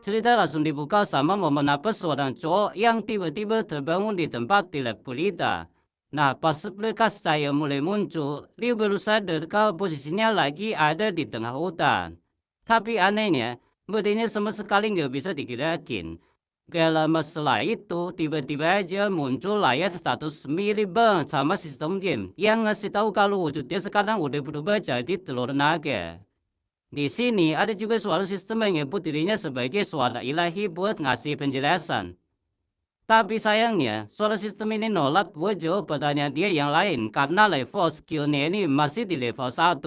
Cerita langsung dibuka sama momen apa seorang cowok yang tiba-tiba terbangun di tempat tidak berita. Nah, pas sepekas cahaya mulai muncul, dia baru sadar kalau posisinya lagi ada di tengah hutan. Tapi anehnya, badannya sama sekali nggak bisa digerakin. Gak lama setelah itu, tiba-tiba aja muncul layar status mirip banget sama sistem game yang ngasih tahu kalau wujudnya sekarang udah berubah jadi telur naga. Di sini ada juga suara sistem yang menyebut dirinya sebagai suara ilahi buat ngasih penjelasan. Tapi sayangnya, suara sistem ini nolak buat jawab pertanyaan dia yang lain karena level skillnya ini masih di level 1.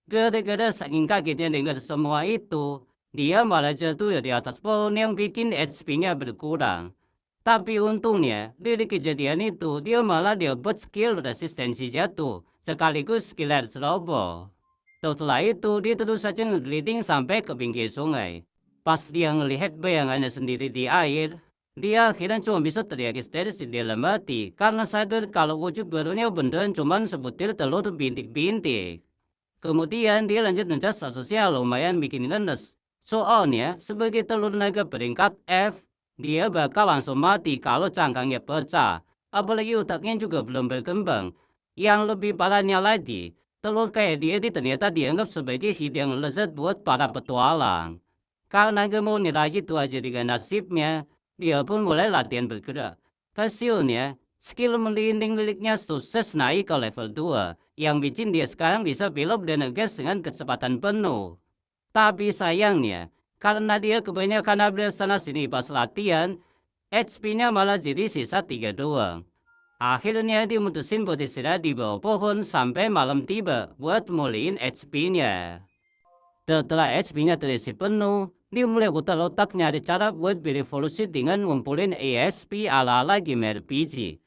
Gara-gara saking kagetnya dengar semua itu, dia malah jatuh di atas pohon yang bikin HP-nya berkurang. Tapi untungnya, dari kejadian itu, dia malah dapat skill resistensi jatuh, sekaligus skill air robo. Setelah itu, dia terus saja ngegliding sampai ke pinggir sungai. Pas dia ngelihat bayangannya sendiri di air, dia akhirnya cuma bisa teriak histeris di dalam hati karena sadar kalau wujud barunya beneran cuma sebutir telur bintik-bintik. Kemudian dia lanjut mencas sosial lumayan bikin nenes. Soalnya, sebagai telur naga peringkat F, dia bakal langsung mati kalau cangkangnya pecah. Apalagi otaknya juga belum berkembang. Yang lebih parahnya lagi, telur kayak dia ini ternyata dianggap sebagai hidangan lezat buat para petualang. Karena gak mau nyerah gitu aja dengan nasibnya, dia pun mulai latihan bergerak. Hasilnya, skill melinding miliknya sukses naik ke level 2, yang bikin dia sekarang bisa belok dan ngegas dengan kecepatan penuh. Tapi sayangnya, karena dia kebanyakan upgrade sana sini pas latihan, HP-nya malah jadi sisa 3 doang. Akhirnya dia mutusin buat istirahat di bawah pohon sampai malam tiba buat mulihin HP-nya. Setelah HP-nya terisi penuh, dia mulai otak nyari cara buat berevolusi dengan ngumpulin ESP ala-ala game RPG.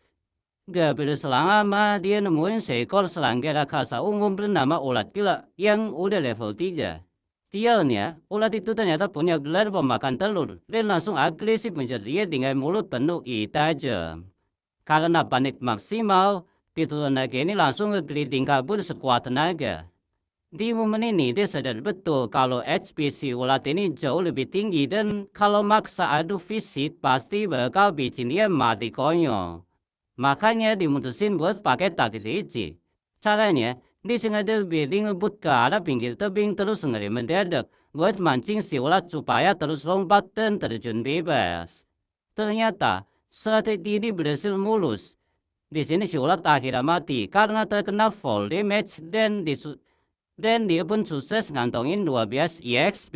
Gak berselang lama, dia nemuin seekor serangga raksasa umum bernama ulat gila yang udah level 3. Sialnya, ulat itu ternyata punya gelar pemakan telur dan langsung agresif mengejar dia dengan mulut penuh gigitan tajam. Karena panik maksimal, titul naga ini langsung ngegelinding kabur sekuat tenaga. Di momen ini dia sadar betul kalau HP si ulat ini jauh lebih tinggi dan kalau maksa adu fisik pasti bakal bikin dia mati konyol. Makanya dimutusin buat pakai taktik licik. Caranya, disengaja Billy ngebut ke arah pinggir tebing terus ngeri mendadak buat mancing si ulat supaya terus lompat dan terjun bebas. Ternyata, strategi ini berhasil mulus. Di sini si ulat akhirnya mati karena terkena fall damage dan dia pun sukses ngantongin 12 EXP.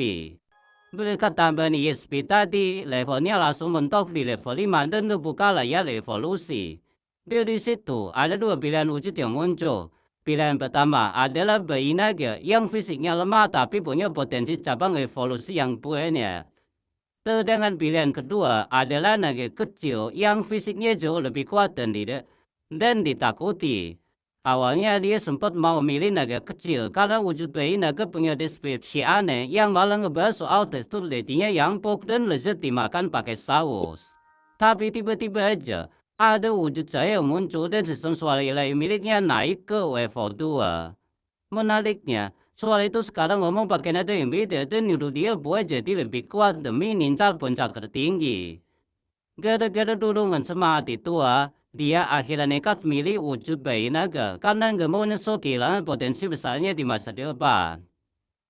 Berkat tambahan EXP tadi, levelnya langsung mentok di level 5 dan terbuka layar evolusi. Dari situ, ada dua pilihan wujud yang muncul. Pilihan pertama adalah bayi naga yang fisiknya lemah tapi punya potensi cabang evolusi yang banyak. Sedangkan pilihan kedua adalah naga kecil yang fisiknya jauh lebih kuat dan ditakuti. Awalnya dia sempat mau milih naga kecil karena wujud bayi naga punya deskripsi aneh yang malah ngebahas soal tekstur dagingnya yang empuk dan lezat dimakan pakai saus. Tapi tiba-tiba aja ada wujud cahaya yang muncul dan sistem suara ilahi miliknya naik ke level 2. Menariknya, suara itu sekarang ngomong pakai nada yang beda dan nyuruh dia buat jadi lebih kuat demi nincar puncak tertinggi. Gara-gara dorongan semangat itu, dia akhirnya nekat milih wujud bayi naga karena nggak mau nyesel kehilangan potensi besarnya di masa depan.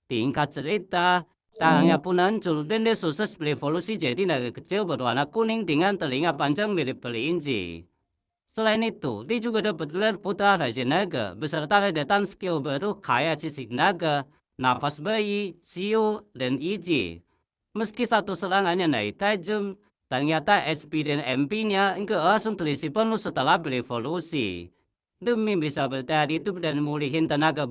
Tingkat cerita, tangannya pun hancur dan dia sukses berevolusi jadi naga kecil berwarna kuning dengan telinga panjang mirip kelinci. Selain itu, dia juga dapat gelar putra Raja Naga beserta ledetan skill baru kayak sisik naga, napas bayi, siu, dan iji. Meski satu serangannya naik tajam, ternyata HP dan MP-nya enggak langsung terisi penuh setelah berevolusi. Demi bisa bertahan hidup dan mulihin tenaga